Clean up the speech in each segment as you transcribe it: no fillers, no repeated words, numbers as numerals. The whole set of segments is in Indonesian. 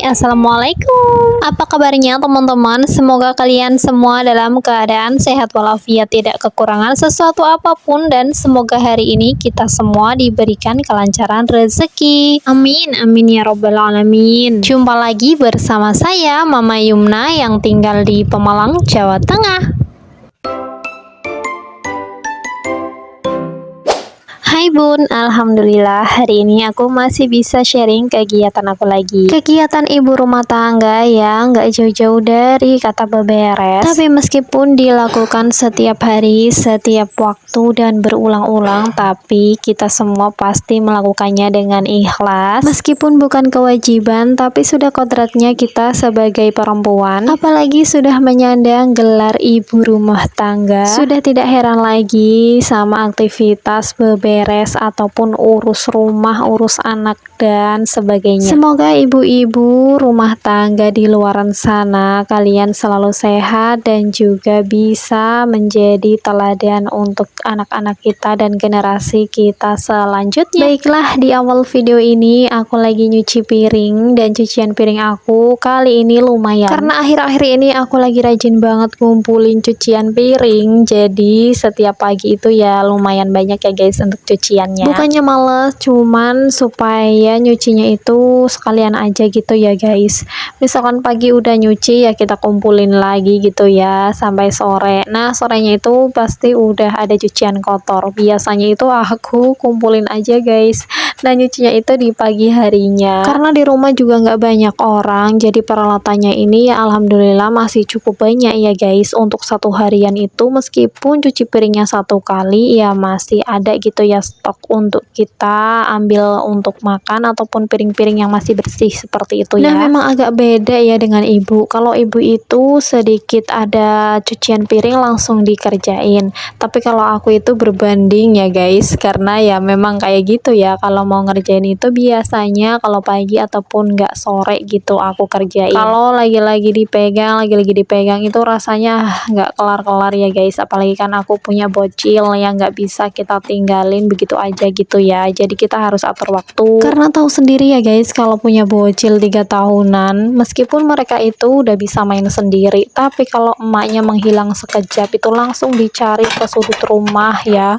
Assalamualaikum. Apa kabarnya teman-teman? Semoga kalian semua dalam keadaan sehat walafiat, tidak kekurangan sesuatu apapun, dan semoga hari ini kita semua diberikan kelancaran rezeki. Amin, amin ya robbal alamin. Jumpa lagi bersama saya Mama Yumna yang tinggal di Pemalang, Jawa Tengah. Hai Bun, Alhamdulillah hari ini aku masih bisa sharing kegiatan aku lagi. Kegiatan ibu rumah tangga yang gak jauh-jauh dari kata beberes, tapi meskipun dilakukan setiap hari, setiap waktu dan berulang-ulang, tapi kita semua pasti melakukannya dengan ikhlas. Meskipun bukan kewajiban, tapi sudah kodratnya kita sebagai perempuan, apalagi sudah menyandang gelar ibu rumah tangga, sudah tidak heran lagi sama aktivitas beberes ataupun urus rumah, urus anak dan sebagainya. Semoga ibu-ibu rumah tangga di luaran sana kalian selalu sehat dan juga bisa menjadi teladan untuk anak-anak kita dan generasi kita selanjutnya. Baiklah, di awal video ini aku lagi nyuci piring, dan cucian piring aku kali ini lumayan karena akhir-akhir ini aku lagi rajin banget ngumpulin cucian piring, jadi setiap pagi itu ya lumayan banyak ya guys untuk cuciannya. Bukannya males, cuman supaya nyucinya itu sekalian aja gitu ya guys. Misalkan pagi udah nyuci ya kita kumpulin lagi gitu ya sampai sore. Nah sorenya itu pasti udah ada cucian kotor. Biasanya itu aku kumpulin aja guys. Nah nyucinya itu di pagi harinya. Karena di rumah juga nggak banyak orang, jadi peralatannya ini ya alhamdulillah masih cukup banyak ya guys. Untuk satu harian itu meskipun cuci piringnya satu kali ya masih ada gitu ya stok untuk kita ambil untuk makan ataupun piring-piring yang masih bersih seperti itu ya. Nah memang agak beda ya dengan ibu. Kalau ibu itu sedikit ada cucian piring langsung dikerjain, tapi kalau aku itu berbanding ya guys, karena ya memang kayak gitu ya, kalau mau ngerjain itu biasanya kalau pagi ataupun nggak sore gitu aku kerjain. Kalau lagi-lagi dipegang itu rasanya nggak kelar-kelar ya guys, apalagi kan aku punya bocil yang nggak bisa kita tinggalin begitu aja gitu ya, jadi kita harus atur waktu. Karena tahu sendiri ya guys, kalau punya bocil 3 tahunan meskipun mereka itu udah bisa main sendiri, tapi kalau emaknya menghilang sekejap itu langsung dicari ke sudut rumah ya.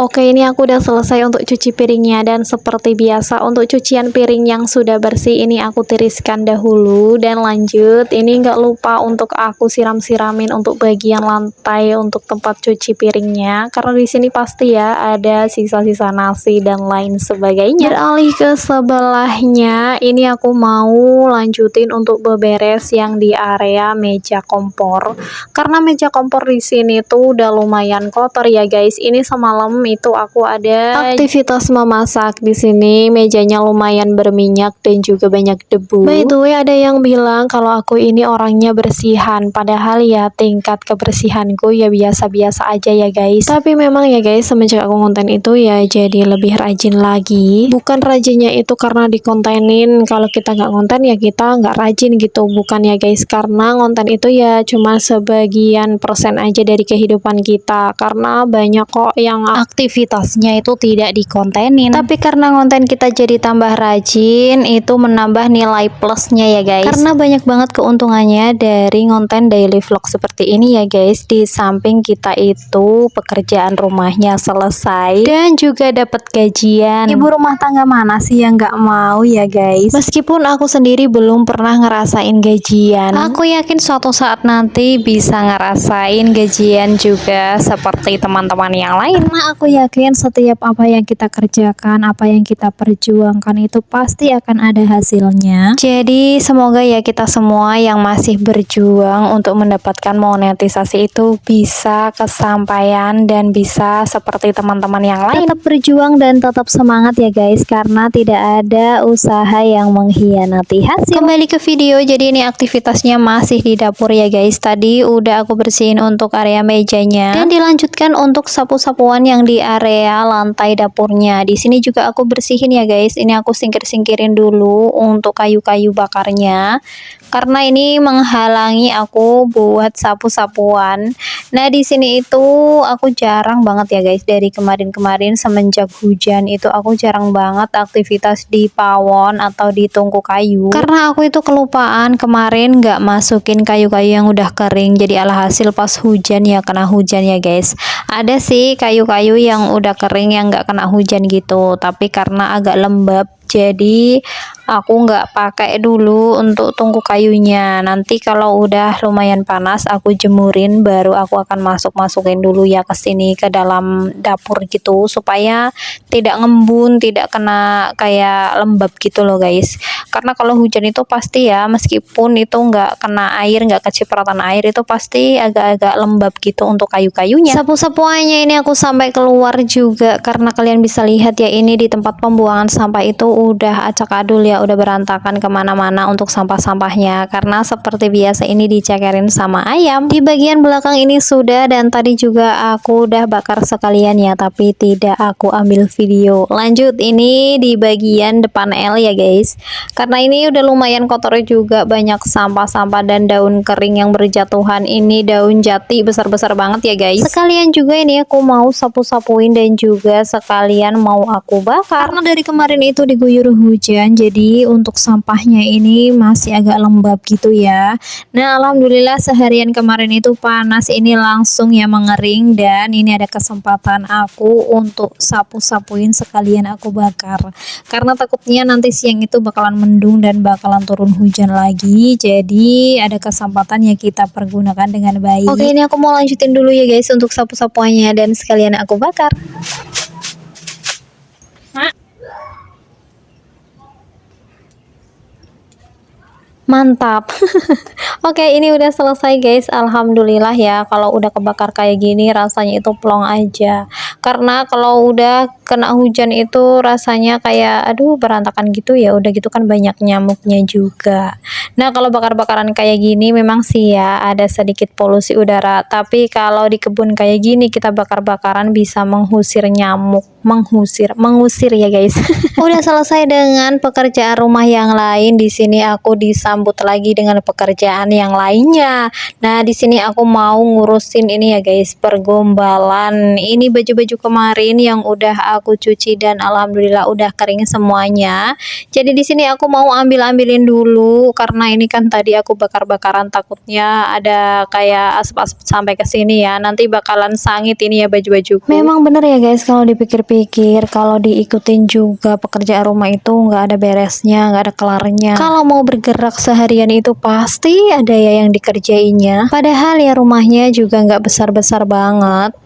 Oke, ini aku udah selesai untuk cuci piringnya, dan seperti biasa untuk cucian piring yang sudah bersih ini aku tiriskan dahulu, dan lanjut ini nggak lupa untuk aku siram-siramin untuk bagian lantai untuk tempat cuci piringnya, karena di sini pasti ya ada sisa-sisa nasi dan lain sebagainya. Beralih ke sebelahnya, ini aku mau lanjutin untuk beberes yang di area meja kompor, karena meja kompor di sini tuh udah lumayan kotor ya guys. Ini semalam itu aku ada aktivitas memasak di sini, mejanya lumayan berminyak dan juga banyak debu. By the way, ada yang bilang kalau aku ini orangnya bersihan, padahal ya tingkat kebersihanku ya biasa-biasa aja ya guys. Tapi memang ya guys, semenjak aku konten itu ya jadi lebih rajin lagi. Bukan rajinnya itu karena dikontenin, kalau kita nggak konten ya kita nggak rajin gitu, bukan ya guys, karena konten itu ya cuma sebagian persen aja dari kehidupan kita, karena banyak kok yang aktivitasnya itu tidak dikontenin, tapi karena konten kita jadi tambah rajin, itu menambah nilai plusnya ya guys, karena banyak banget keuntungannya dari konten daily vlog seperti ini ya guys. Di samping kita itu pekerjaan rumahnya selesai dan juga dapat gajian. Ibu rumah tangga mana sih yang nggak mau ya guys? Meskipun aku sendiri belum pernah ngerasain gajian, aku yakin suatu saat nanti bisa ngerasain gajian juga seperti teman-teman yang lain. Karena aku yakin setiap apa yang kita kerjakan, apa yang kita perjuangkan itu pasti akan ada hasilnya. Jadi semoga ya kita semua yang masih berjuang untuk mendapatkan monetisasi itu bisa kesampaian dan bisa seperti teman-teman yang lain. Tetap berjuang dan tetap semangat ya guys, karena tidak ada usaha yang mengkhianati hasil. Kembali ke video, jadi ini aktivitasnya masih di dapur ya guys. Tadi udah aku bersihin untuk area mejanya dan dilanjutkan untuk sapu-sapuan yang di area lantai dapurnya. Di sini juga aku bersihin ya guys. Ini aku singkir-singkirin dulu untuk kayu-kayu bakarnya karena ini menghalangi aku buat sapu-sapuan. Nah, di sini itu aku jarang banget ya guys, dari kemarin-kemarin semenjak hujan itu aku jarang banget aktivitas di pawon atau di tungku kayu. Karena aku itu kelupaan kemarin nggak masukin kayu-kayu yang udah kering. Jadi alhasil pas hujan ya kena hujan ya guys. Ada sih kayu-kayu yang udah kering yang nggak kena hujan gitu, tapi karena agak lembab jadi aku nggak pakai dulu untuk tungku kayunya. Nanti kalau udah lumayan panas aku jemurin, baru aku akan masukin dulu ya ke sini ke dalam dapur gitu, supaya tidak ngembun, tidak kena kayak lembab gitu loh guys. Karena kalau hujan itu pasti ya, meskipun itu nggak kena air, nggak kecipratan air, itu pasti agak-agak lembab gitu untuk kayu-kayunya. Sapu-sapuannya ini aku sampai keluar juga, karena kalian bisa lihat ya, ini di tempat pembuangan sampah itu udah acak adul ya, udah berantakan kemana-mana untuk sampah-sampahnya, karena seperti biasa ini dicekerin sama ayam. Di bagian belakang ini sudah, dan tadi juga aku udah bakar sekalian ya, tapi tidak aku ambil video. Lanjut ini di bagian depan L ya guys, karena ini udah lumayan kotor juga, banyak sampah-sampah dan daun kering yang berjatuhan. Ini daun jati besar-besar banget ya guys. Sekalian juga ini aku mau sapu-sapuin dan juga sekalian mau aku bakar, karena dari kemarin itu diguyur hujan, jadi untuk sampahnya ini masih agak lembab gitu ya. Nah, alhamdulillah seharian kemarin itu panas, ini langsung ya mengering, dan ini ada kesempatan aku untuk sapu-sapuin sekalian aku bakar, karena takutnya nanti siang itu bakalan mendung dan bakalan turun hujan lagi. Jadi ada kesempatan ya kita pergunakan dengan baik. Oke, ini aku mau lanjutin dulu ya guys untuk sapu-sapuannya dan sekalian aku bakar. Mantap. Oke, ini udah selesai guys, alhamdulillah ya. Kalau udah kebakar kayak gini rasanya itu plong aja, karena kalau udah kena hujan itu rasanya kayak aduh berantakan gitu ya, udah gitu kan banyak nyamuknya juga. Nah, kalau bakar-bakaran kayak gini memang sih ya ada sedikit polusi udara, tapi kalau di kebun kayak gini kita bakar-bakaran bisa mengusir nyamuk, mengusir ya guys. Udah selesai dengan pekerjaan rumah yang lain, di sini aku disambut lagi dengan pekerjaan yang lainnya. Nah, di sini aku mau ngurusin ini ya guys, pergombalan. Ini baju-baju kemarin yang udah aku cuci dan alhamdulillah udah kering semuanya. Jadi di sini aku mau ambilin dulu, karena ini kan tadi aku bakar-bakaran, takutnya ada kayak asap-asap sampai ke sini ya. Nanti bakalan sangit ini ya baju-bajuku. Memang bener ya guys, kalau dipikir-pikir, kalau diikutin juga pekerjaan rumah itu nggak ada beresnya, nggak ada kelarnya. Kalau mau bergerak seharian itu pasti ada ya yang dikerjainnya. Padahal ya rumahnya juga nggak besar-besar banget.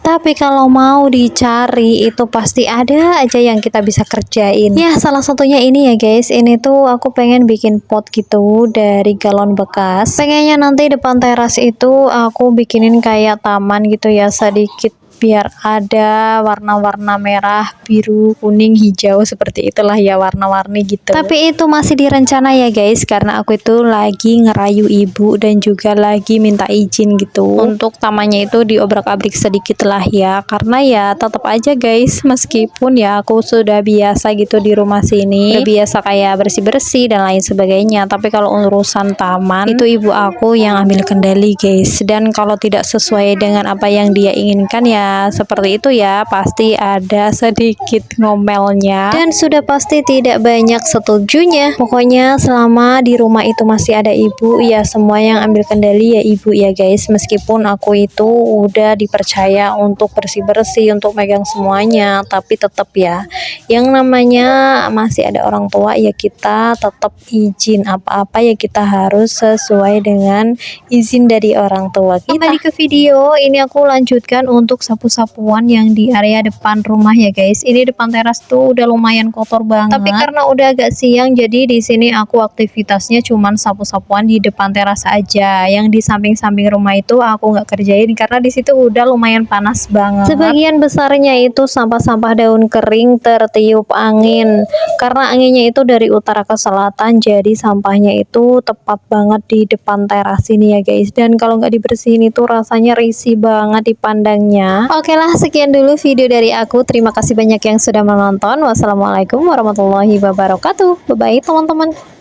Tapi kalau mau dicari itu pasti ada aja yang kita bisa kerjain. Ya, salah satunya ini ya guys. Ini tuh aku pengen bikin pot gitu dari galon bekas. Pengennya nanti depan teras itu aku bikinin kayak taman gitu ya, sedikit biar ada warna-warna merah, biru, kuning, hijau, seperti itulah ya, warna-warni gitu. Tapi itu masih direncana ya guys, karena aku itu lagi ngerayu ibu dan juga lagi minta izin gitu untuk tamannya itu diobrak-abrik sedikit lah ya, karena ya tetap aja guys, meskipun ya aku sudah biasa gitu di rumah sini, udah biasa kayak bersih-bersih dan lain sebagainya, tapi kalau urusan taman itu ibu aku yang ambil kendali guys, dan kalau tidak sesuai dengan apa yang dia inginkan ya ya seperti itu ya, pasti ada sedikit ngomelnya dan sudah pasti tidak banyak setujunya. Pokoknya selama di rumah itu masih ada ibu ya, semua yang ambil kendali ya ibu ya guys. Meskipun aku itu udah dipercaya untuk bersih-bersih, untuk megang semuanya, tapi tetap ya yang namanya masih ada orang tua ya, kita tetap izin apa-apa ya kita harus sesuai dengan izin dari orang tua kita. Kembali ke video ini, aku lanjutkan untuk sapu-sapuan yang di area depan rumah ya guys. Ini depan teras tuh udah lumayan kotor banget, tapi karena udah agak siang jadi di sini aku aktivitasnya cuman sapu-sapuan di depan teras aja. Yang di samping-samping rumah itu aku nggak kerjain karena di situ udah lumayan panas banget. Sebagian besarnya itu sampah-sampah daun kering tertiup angin, karena anginnya itu dari utara ke selatan, jadi sampahnya itu tepat banget di depan teras ini ya guys. Dan kalau nggak dibersihin itu rasanya risih banget dipandangnya. Oke lah, sekian dulu video dari aku. Terima kasih banyak yang sudah menonton. Wassalamualaikum warahmatullahi wabarakatuh. Bye bye teman-teman.